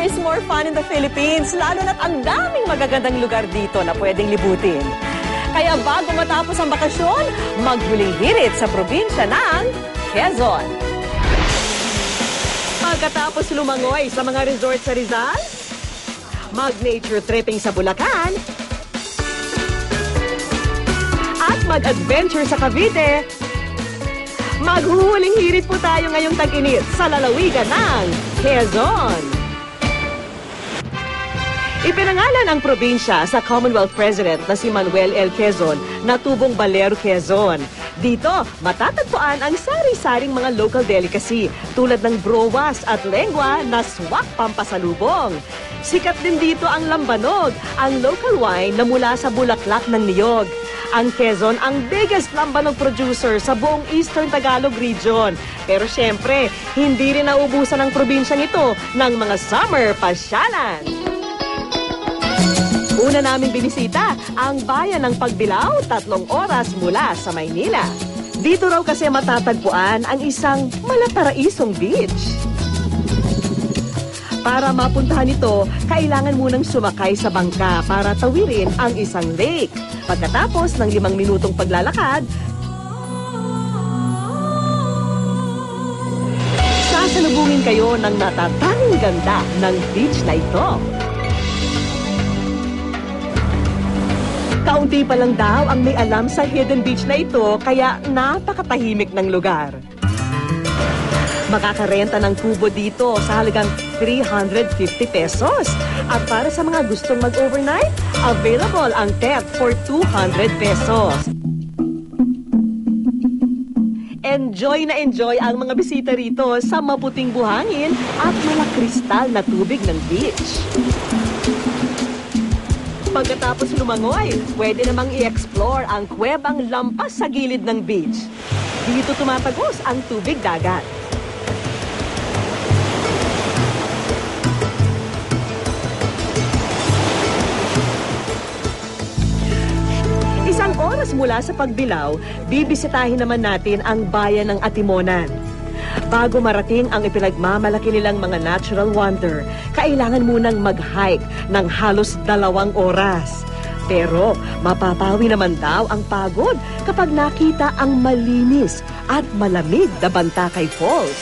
is more fun in the Philippines, lalo na't ang daming magagandang lugar dito na pwedeng libutin. Kaya bago matapos ang bakasyon, maghuling hirit sa probinsya ng Quezon. Pagkatapos lumangoy sa mga resort sa Rizal, mag-nature tripping sa Bulacan, at mag-adventure sa Cavite, maghuhuling hirit po tayo ngayong tag-init sa lalawigan ng Quezon. Ipinangalan ang probinsya sa Commonwealth President na si Manuel L. Quezon na tubong Balero, Quezon. Dito, matatagpuan ang sari-saring mga local delicacy tulad ng browas at lengua na swak pampasalubong. Sikat din dito ang lambanog, ang local wine na mula sa bulaklak ng niyog. Ang Quezon ang biggest lambanog producer sa buong Eastern Tagalog region. Pero syempre, hindi rin naubusan ang probinsyang ito ng mga summer pasyalan. Una namin binisita ang bayan ng Pagbilao, 3 oras mula sa Maynila. Dito raw kasi matatagpuan ang isang malaparaisong beach. Para mapuntahan ito, kailangan munang sumakay sa bangka para tawirin ang isang lake. Pagkatapos ng 5 minutong paglalakad, sasalubungin kayo ng natatanging ganda ng beach na ito. Kaunti pa lang daw ang may alam sa hidden beach na ito, kaya napakatahimik ng lugar. Makakarenta ng kubo dito sa halagang 350 pesos. At para sa mga gustong mag-overnight, available ang tent for 200 pesos. Enjoy na enjoy ang mga bisita rito sa maputing buhangin at malakristal na tubig ng beach. Pagkatapos lumangoy, pwede namang i-explore ang kuwebang lampas sa gilid ng beach. Dito tumatagos ang tubig dagat. Isang oras mula sa Pagbilao, bibisitahin naman natin ang bayan ng Atimonan. Bago marating ang ipinagmamalaki nilang mga natural wonder, kailangan munang mag-hike ng halos 2 oras. Pero mapapawi naman daw ang pagod kapag nakita ang malinis at malamig na Bantakay Falls.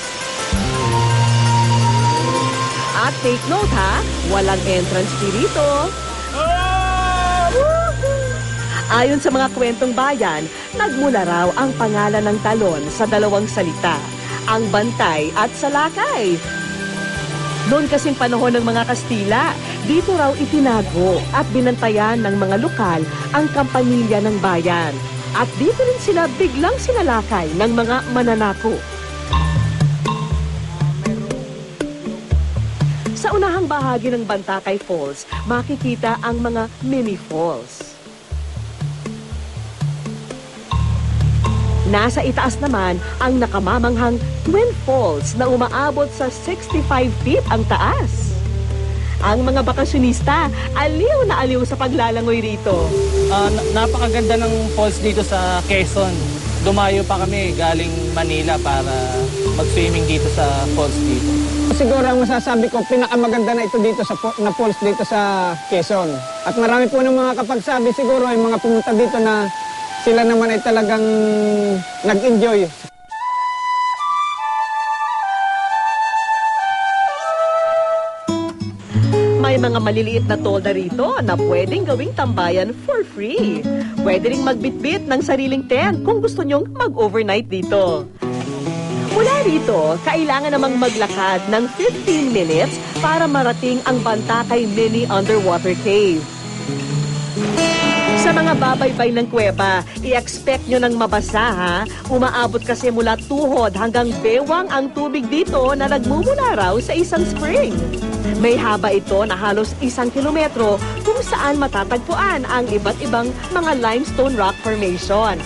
At take note ha, walang entrance fee rito. Ayon sa mga kwentong bayan, nagmula raw ang pangalan ng talon sa 2 salita, ang bantay at salakay. Noon kasing panahon ng mga Kastila, dito raw itinago at binantayan ng mga lokal ang kampamilya ng bayan. At dito rin sila biglang sinalakay ng mga mananako. Sa unahang bahagi ng Bantakay Falls, makikita ang mga mini falls. Nasa itaas naman ang nakamamanghang Twin Falls na umaabot sa 65 feet ang taas. Ang mga bakasyonista, aliw na aliw sa paglalangoy rito. Napakaganda ng falls dito sa Quezon. Dumayo pa kami galing Manila para mag-swimming dito sa falls dito. Siguro ang masasabi ko, pinakamaganda na ito dito na falls dito sa Quezon. At marami po ng mga kapagsabi siguro ay mga pumunta dito na sila naman ay talagang nag-enjoy. May mga maliliit na tolda rito na pwedeng gawing tambayan for free. Pwede ring magbitbit ng sariling tent kung gusto nyong mag-overnight dito. Mula rito, kailangan namang maglakad ng 15 minutes para marating ang Bantakay Mini Underwater Cave. Sa mga babaybay ng kuweba, i-expect nyo ng mabasa ha. Umaabot kasi mula tuhod hanggang bewang ang tubig dito na nagmumula raw sa isang spring. May haba ito na halos 1 kilometro kung saan matatagpuan ang iba't ibang mga limestone rock formation.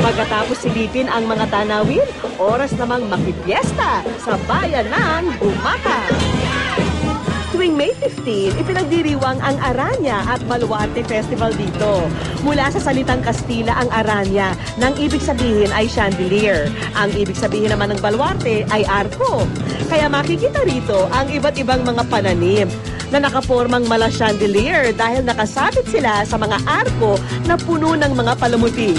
Pagkatapos silipin ang mga tanawin, oras namang makipiesta sa bayan ng Bumaka. Tuwing May 15, ipinagdiriwang ang Aranya at Baluarte Festival dito. Mula sa salitang Kastila ang Aranya, nang ibig sabihin ay chandelier. Ang ibig sabihin naman ng Baluarte ay arko. Kaya makikita rito ang iba't ibang mga pananim na nakapormang mala chandelier dahil nakasabit sila sa mga arko na puno ng mga palamuti.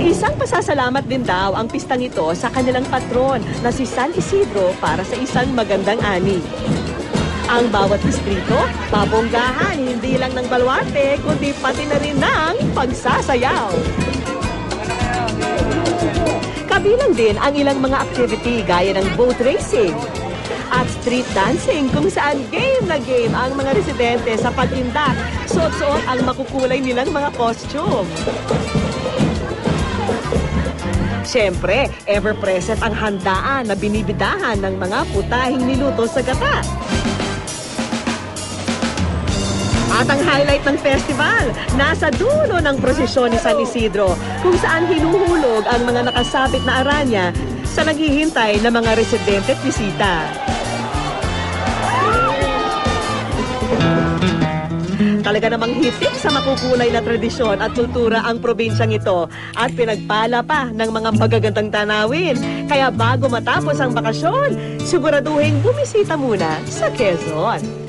Isang pasasalamat din daw ang pistang ito sa kanilang patron na si San Isidro para sa isang magandang ani. Ang bawat distrito, babonggahan hindi lang ng Baluarte kundi pati na rin ng pagsasayaw. Kabilang din ang ilang mga activity gaya ng boat racing at street dancing kung saan game na game ang mga residente sa pag-indak, suot-suot ang makukulay nilang mga costume. Siyempre, ever-present ang handaan na binibidahan ng mga putahing niluto sa gata. At ang highlight ng festival, nasa dulo ng prosesyon ni San Isidro, kung saan hinuhulog ang mga nakasabit na aranya sa naghihintay na mga residente at bisita. Talaga namang hitik sa makukulay na tradisyon at kultura ang probinsyang ito at pinagpala pa ng mga magagandang tanawin. Kaya bago matapos ang bakasyon, siguraduhin bumisita muna sa Quezon.